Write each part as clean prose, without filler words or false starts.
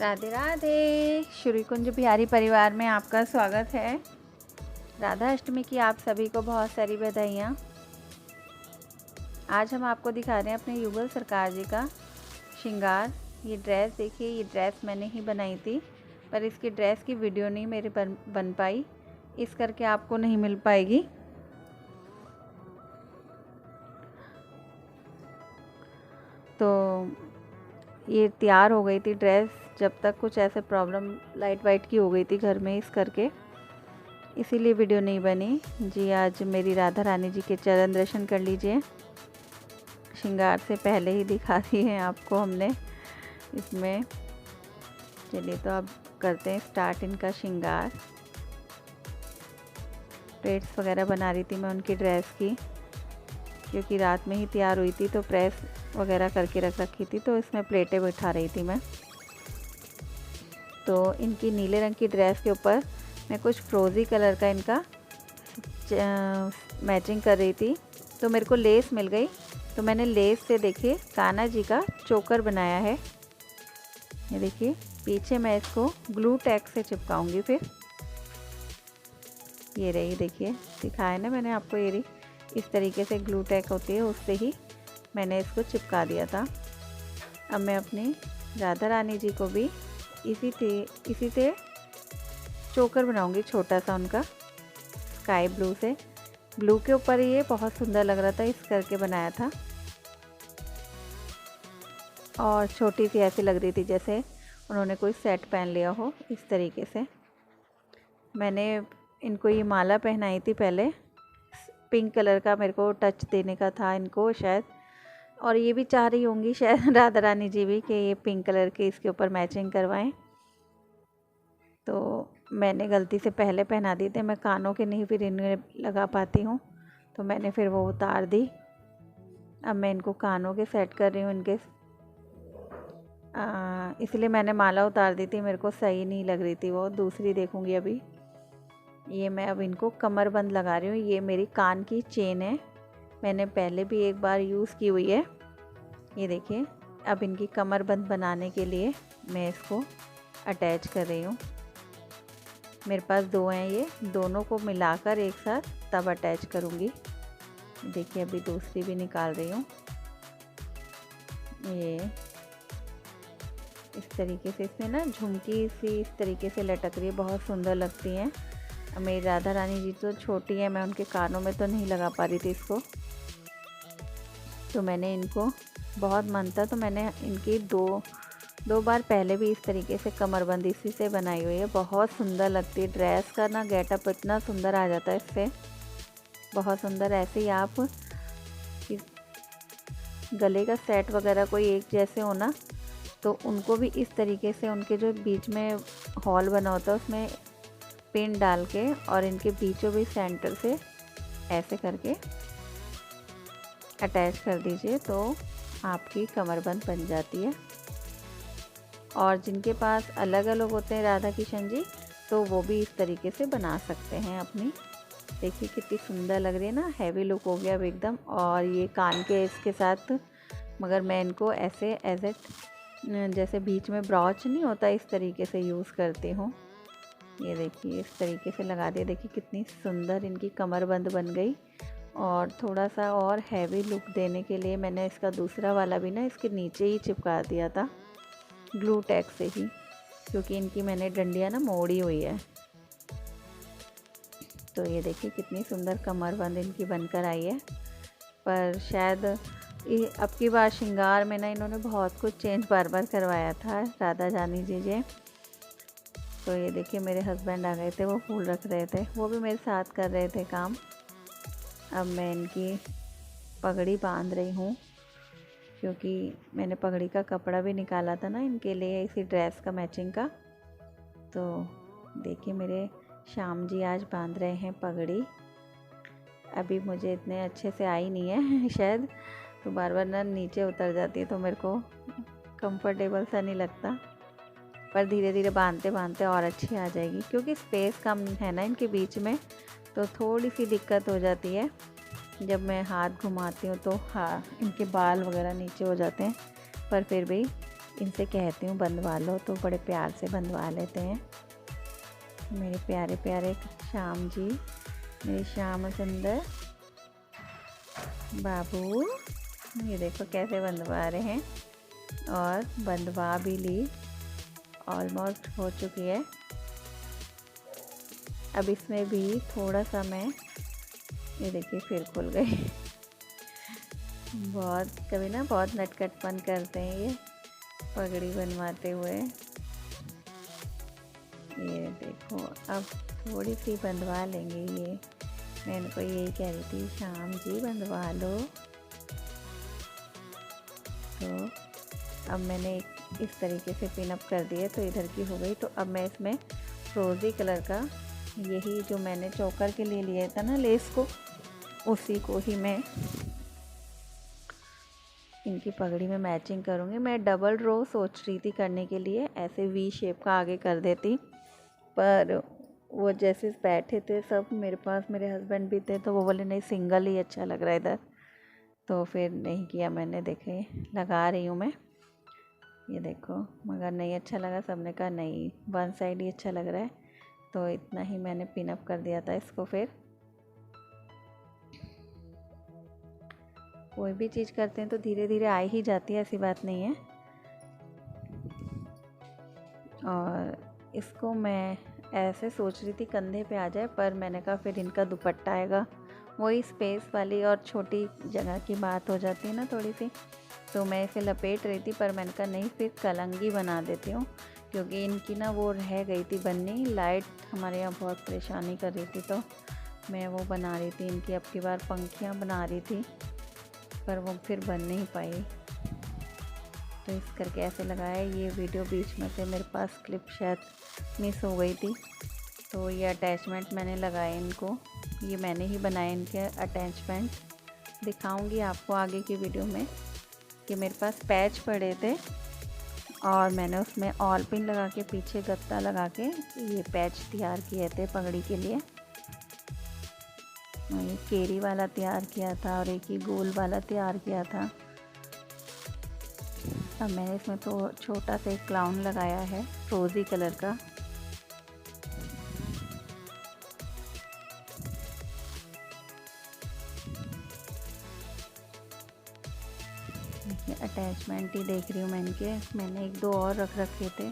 राधे राधे। श्रीकुंज बिहारी परिवार में आपका स्वागत है। राधा अष्टमी की आप सभी को बहुत सारी बधाइयाँ। आज हम आपको दिखा रहे हैं अपने युगल सरकार जी का श्रृंगार। ये ड्रेस देखिए, ये ड्रेस मैंने ही बनाई थी, पर इसकी ड्रेस की वीडियो नहीं मेरे बन पाई, इस करके आपको नहीं मिल पाएगी। तो ये तैयार हो गई थी ड्रेस, जब तक कुछ ऐसे प्रॉब्लम लाइट वाइट की हो गई थी घर में, इस करके इसीलिए वीडियो नहीं बनी जी। आज मेरी राधा रानी जी के चरण दर्शन कर लीजिए। श्रृंगार से पहले ही दिखा दी है आपको हमने इसमें। चलिए तो अब करते हैं स्टार्ट इनका श्रृंगार। प्लेट्स वगैरह बना रही थी मैं उनकी ड्रेस की, क्योंकि रात में ही तैयार हुई थी तो प्रेस वगैरह करके रख रखी थी, तो इसमें प्लेटें बिठा रही थी मैं। तो इनकी नीले रंग की ड्रेस के ऊपर मैं कुछ फ्रोज़ी कलर का इनका मैचिंग कर रही थी, तो मेरे को लेस मिल गई, तो मैंने लेस से देखिए कान्हा जी का चोकर बनाया है। ये देखिए पीछे मैं इसको ग्लू टैग से चिपकाऊंगी। फिर ये रही, देखिए दिखाया ना मैंने आपको, ये रही इस तरीके से ग्लू टैग होती है, उससे ही मैंने इसको चिपका दिया था। अब मैं अपनी राधा रानी जी को भी इसी से चोकर बनाऊंगी, छोटा सा उनका स्काई ब्लू से। ब्लू के ऊपर ये बहुत सुंदर लग रहा था, इस करके बनाया था। और छोटी सी ऐसी लग रही थी जैसे उन्होंने कोई सेट पहन लिया हो, इस तरीके से। मैंने इनको ये माला पहनाई थी पहले, पिंक कलर का मेरे को टच देने का था इनको शायद, और ये भी चाह रही होंगी शायद राधा रानी जी भी कि ये पिंक कलर के इसके ऊपर मैचिंग करवाएं। तो मैंने गलती से पहले पहना दी थे, मैं कानों के नहीं फिर इन्हें लगा पाती हूँ, तो मैंने फिर वो उतार दी। अब मैं इनको कानों के सेट कर रही हूँ इनके, इसलिए मैंने माला उतार दी थी, मेरे को सही नहीं लग रही थी वो। दूसरी देखूँगी अभी। ये मैं अब इनको कमरबंद लगा रही हूँ। ये मेरी कान की चेन है, मैंने पहले भी एक बार यूज़ की हुई है। ये देखिए अब इनकी कमरबंद बनाने के लिए मैं इसको अटैच कर रही हूँ। मेरे पास दो हैं, ये दोनों को मिलाकर एक साथ तब अटैच करूँगी। देखिए अभी दूसरी भी निकाल रही हूँ। ये इस तरीके से इसमें ना झुमकी सी इस तरीके से लटक रही है, बहुत सुंदर लगती हैं। मेरी राधा रानी जी तो छोटी है, मैं उनके कानों में तो नहीं लगा पा रही थी इसको, तो मैंने इनको बहुत मन था तो मैंने इनकी दो बार पहले भी इस तरीके से कमरबंद इसी से बनाई हुई है। बहुत सुंदर लगती है ड्रेस का ना, गेटअप इतना सुंदर आ जाता है इससे, बहुत सुंदर। ऐसे ही आप गले का सेट वगैरह कोई एक जैसे हो ना, तो उनको भी इस तरीके से उनके जो बीच में हॉल बना होता है उसमें पिन डाल के और इनके बीचों बीच सेंटर से ऐसे करके अटैच कर दीजिए, तो आपकी कमरबंद बन जाती है। और जिनके पास अलग अलग होते हैं राधा किशन जी, तो वो भी इस तरीके से बना सकते हैं अपनी। देखिए कितनी सुंदर लग रही है ना, हैवी लुक हो गया अब एकदम। और ये कान के इसके साथ, मगर मैं इनको ऐसे एज ए जैसे बीच में ब्रॉच नहीं होता, इस तरीके से यूज़ करती हूँ। ये देखिए इस तरीके से लगा दिया। देखिए कितनी सुंदर इनकी कमरबंद बन गई। और थोड़ा सा और हैवी लुक देने के लिए मैंने इसका दूसरा वाला भी ना इसके नीचे ही चिपका दिया था ग्लू टैग से ही, क्योंकि इनकी मैंने डंडियाँ ना मोड़ी हुई है। तो ये देखिए कितनी सुंदर कमरबंद इनकी बनकर आई है। पर शायद अब की बार श्रृंगार में ना इन्होंने बहुत कुछ चेंज बार बार करवाया था राधा रानी जी। तो ये देखिए मेरे हस्बैंड आ गए थे, वो फूल रख रहे थे, वो भी मेरे साथ कर रहे थे काम। अब मैं इनकी पगड़ी बांध रही हूँ। क्योंकि मैंने पगड़ी का कपड़ा भी निकाला था ना इनके लिए, इसी ड्रेस का मैचिंग का। तो देखिए मेरे श्याम जी आज बांध रहे हैं पगड़ी। अभी मुझे इतने अच्छे से आई नहीं है शायद, तो बार बार ना नीचे उतर जाती है तो मेरे को कंफर्टेबल सा नहीं लगता, पर धीरे धीरे बांधते बांधते और अच्छी आ जाएगी। क्योंकि स्पेस कम है ना इनके बीच में, तो थोड़ी सी दिक्कत हो जाती है जब मैं हाथ घुमाती हूँ, तो हाँ इनके बाल वगैरह नीचे हो जाते हैं। पर फिर भी इनसे कहती हूँ बंधवा लो, तो बड़े प्यार से बंधवा लेते हैं। मेरे प्यारे प्यारे श्याम जी, मेरे श्याम सुंदर बाबू, ये देखो कैसे बंधवा रहे हैं। और बंधवा भी ली, ऑलमोस्ट हो चुकी है। अब इसमें भी थोड़ा सा मैं, ये देखिए फिर खुल गई बहुत कभी ना बहुत नटखटपन करते हैं ये पगड़ी बनवाते हुए। ये देखो अब थोड़ी सी बंधवा लेंगे ये, मैं इनको यही कह रही थी श्याम जी बंधवा लो। तो अब मैंने इस तरीके से पिन अप कर दिए, तो इधर की हो गई। तो अब मैं इसमें फ्रोज़ी कलर का, यही जो मैंने चोकर के लिए लिया था ना लेस को, उसी को ही मैं इनकी पगड़ी में मैचिंग करूँगी। मैं डबल रो सोच रही थी करने के लिए, ऐसे वी शेप का आगे कर देती, पर वो जैसे बैठे थे सब मेरे पास, मेरे हस्बैंड भी थे, तो वो बोले नहीं सिंगल ही अच्छा लग रहा है इधर, तो फिर नहीं किया मैंने। देखे लगा रही हूँ मैं, ये देखो, मगर नहीं अच्छा लगा। सबने कहा नहीं वन साइड ही अच्छा लग रहा है, तो इतना ही मैंने पिन अप कर दिया था इसको। फिर कोई भी चीज़ करते हैं तो धीरे धीरे आ ही जाती है, ऐसी बात नहीं है। और इसको मैं ऐसे सोच रही थी कंधे पे आ जाए, पर मैंने कहा फिर इनका दुपट्टा आएगा, वही स्पेस वाली और छोटी जगह की बात हो जाती है ना थोड़ी सी, तो मैं इसे लपेट रही थी। पर मैंने कहा नहीं फिर कलंगी बना देती हूँ, क्योंकि इनकी ना वो रह गई थी बननी, लाइट हमारे यहाँ बहुत परेशानी कर रही थी, तो मैं वो बना रही थी इनकी। अब की बार पंखियाँ बना रही थी, पर वो फिर बन नहीं पाई, तो इस करके ऐसे लगाया। ये वीडियो बीच में से मेरे पास क्लिप शायद मिस हो गई थी, तो ये अटैचमेंट मैंने लगाए इनको, ये मैंने ही बनाए इनके अटैचमेंट। दिखाऊंगी आपको आगे की वीडियो में कि मेरे पास पैच पड़े थे, और मैंने उसमें ऑल पिन लगा के पीछे गत्ता लगा के ये पैच तैयार किए थे पगड़ी के लिए। ये केरी वाला तैयार किया था और एक ही गोल वाला तैयार किया था। अब मैंने इसमें तो छोटा सा एक क्लाउन लगाया है फ्रोज़ी कलर का। अटैचमेंट ही देख रही हूँ मैं इनके, मैंने एक दो और रख रखे थे,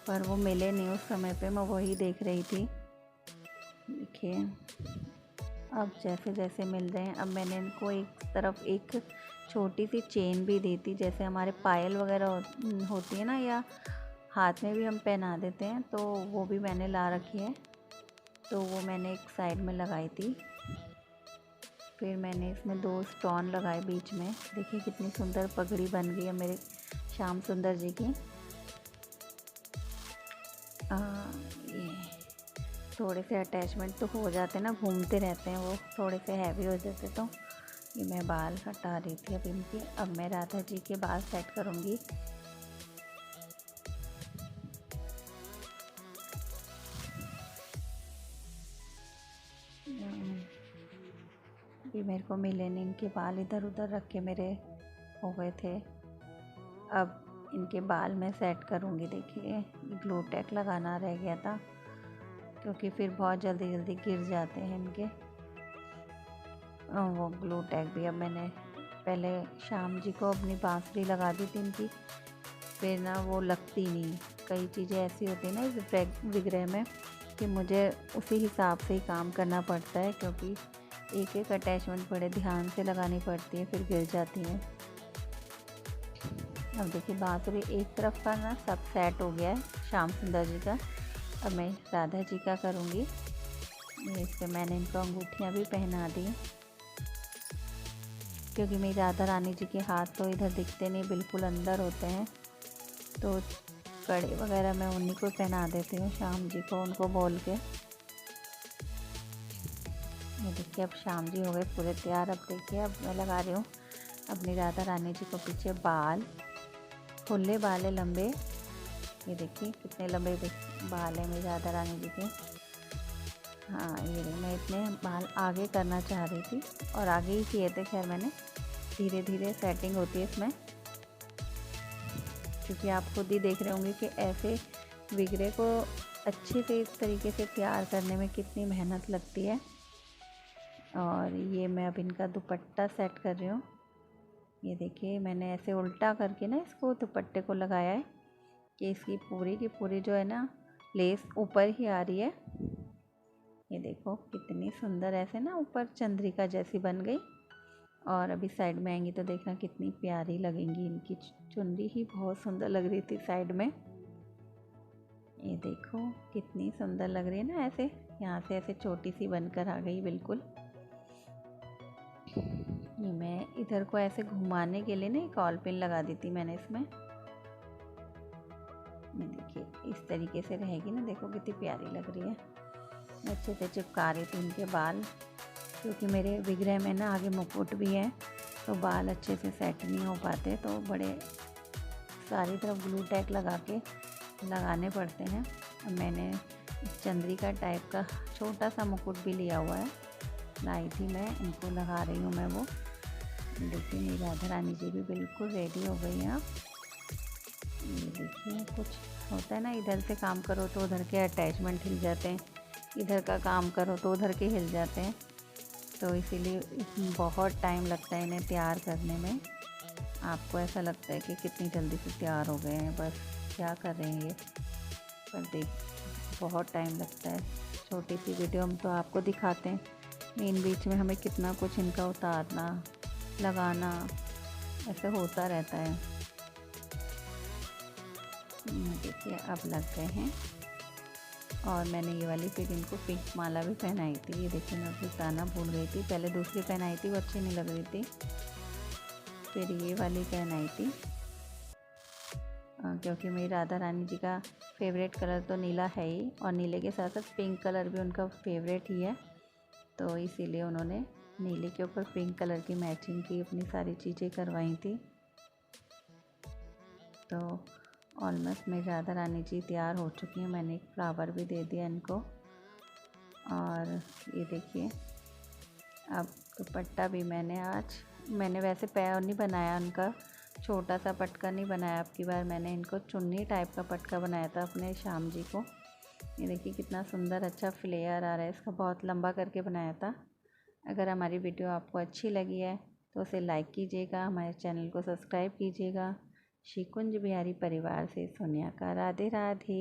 पर वो मिले नहीं उस समय पे, मैं वही देख रही थी। देखिए अब जैसे जैसे मिल रहे हैं, अब मैंने इनको एक तरफ एक छोटी सी चेन भी दी थी, जैसे हमारे पायल वगैरह होती है ना, या हाथ में भी हम पहना देते हैं, तो वो भी मैंने ला रखी है, तो वो मैंने एक साइड में लगाई थी। फिर मैंने इसमें 2 स्टोन लगाए बीच में। देखिए कितनी सुंदर पगड़ी बन गई है मेरे श्याम सुंदर जी की। ये थोड़े से अटैचमेंट तो हो जाते हैं ना, घूमते रहते हैं, वो थोड़े से हैवी हो जाते, तो ये मैं बाल हटा रही थी अब इनके। अब मैं राधा जी के बाल सेट करूँगी। भी मेरे को मिले नहीं, इनके बाल इधर उधर रख के मेरे हो गए थे। अब इनके बाल मैं सेट करूँगी। देखिए ग्लू टैक लगाना रह गया था, क्योंकि फिर बहुत जल्दी जल्दी गिर जाते हैं इनके, वो ग्लू टैक भी। अब मैंने पहले श्याम जी को अपनी बांसुरी लगा दी थी इनकी, फिर ना वो लगती नहीं। कई चीज़ें ऐसी होती हैं ना इस विग्रह में कि मुझे उसी हिसाब से ही काम करना पड़ता है, क्योंकि एक एक अटैचमेंट बड़े ध्यान से लगानी पड़ती है, फिर गिर जाती हैं। अब देखिए बांसुरी एक तरफ का ना सब सेट हो गया है श्याम सुंदर जी का। अब मैं राधा जी का करूँगी। इस पर मैंने इनको अंगूठियाँ भी पहना दी। क्योंकि मेरी राधा रानी जी के हाथ तो इधर दिखते नहीं, बिल्कुल अंदर होते हैं, तो कड़े वगैरह मैं उन्हीं को पहना देती हूँ श्याम जी को, उनको बोल के। ये देखिए अब श्याम जी हो गए पूरे तैयार। अब देखिए अब मैं लगा रही हूँ अपनी राधा रानी जी को पीछे बाल, खुले बाल है लंबे। ये देखिए कितने लंबे बाल हैं मेरी राधा रानी जी के। हाँ ये मैं इतने बाल आगे करना चाह रही थी और आगे ही किए थे। खैर मैंने धीरे धीरे सेटिंग होती है इसमें, क्योंकि आप खुद ही देख रहे होंगे कि ऐसे विगरे को अच्छे से इस तरीके से तैयार करने में कितनी मेहनत लगती है। और ये मैं अब इनका दुपट्टा सेट कर रही हूँ। ये देखिए मैंने ऐसे उल्टा करके ना इसको दुपट्टे को लगाया है कि इसकी पूरी की पूरी जो है ना लेस ऊपर ही आ रही है। ये देखो कितनी सुंदर ऐसे ना ऊपर चंद्रिका जैसी बन गई। और अभी साइड में आएंगी तो देखना कितनी प्यारी लगेंगी। इनकी चुनरी ही बहुत सुंदर लग रही थी साइड में। ये देखो कितनी सुंदर लग रही है ना, ऐसे यहाँ से ऐसे छोटी सी बनकर आ गई बिल्कुल। ये मैं इधर को ऐसे घुमाने के लिए ना एक ऑल पिन लगा दी थी मैंने इसमें। ये देखिए इस तरीके से रहेगी ना, देखो कितनी प्यारी लग रही है। मैं अच्छे से चिपका रही थी इनके बाल, क्योंकि मेरे विग्रह में ना आगे मुकुट भी है, तो बाल अच्छे से सेट नहीं हो पाते, तो बड़े सारी तरफ ग्लू टैग लगा के लगाने पड़ते हैं। मैंने चंद्रिका टाइप का छोटा सा मुकुट भी लिया हुआ है, लाई थी मैं, इनको लगा रही हूँ मैं वो। देखिए मेरी राधा रानी जी भी बिल्कुल रेडी हो गई हैं। ये देखिए कुछ होता है ना, इधर से काम करो तो उधर के अटैचमेंट हिल जाते हैं, इधर का काम करो तो उधर के हिल जाते हैं, तो इसीलिए बहुत टाइम लगता है इन्हें तैयार करने में। आपको ऐसा लगता है कि कितनी जल्दी से तैयार हो गए हैं, बस क्या कर रहे हैं ये, पर देख बहुत टाइम लगता है। छोटी सी वीडियो हम तो आपको दिखाते हैं, मेन बीच में हमें कितना कुछ इनका उतारना लगाना ऐसे होता रहता है। देखिए अब लग गए हैं। और मैंने ये वाली फिर इनको पिंक माला भी पहनाई थी। ये देखिए मैं बताना भूल गई थी, पहले दूसरी पहनाई थी वो अच्छी नहीं लग रही थी, फिर ये वाली पहनाई थी। क्योंकि मेरी राधा रानी जी का फेवरेट कलर तो नीला है ही, और नीले के साथ साथ पिंक कलर भी उनका फेवरेट ही है, तो इसीलिए उन्होंने नीले के ऊपर पिंक कलर की मैचिंग की अपनी सारी चीज़ें करवाई थी। तो ऑलमोस्ट मेरी राधा रानी जी तैयार हो चुकी हैं। मैंने एक फ्लावर भी दे दिया इनको। और ये देखिए अब दुपट्टा भी मैंने वैसे पैर नहीं बनाया, उनका छोटा सा पटका नहीं बनाया, अब की बार मैंने इनको चुन्नी टाइप का पटका बनाया था अपने श्याम जी को। ये देखिए कितना सुंदर अच्छा फ्लेयर आ रहा है इसका, बहुत लंबा करके बनाया था। अगर हमारी वीडियो आपको अच्छी लगी है तो उसे लाइक कीजिएगा, हमारे चैनल को सब्सक्राइब कीजिएगा। श्री कुंज बिहारी परिवार से सोनिया का राधे राधे।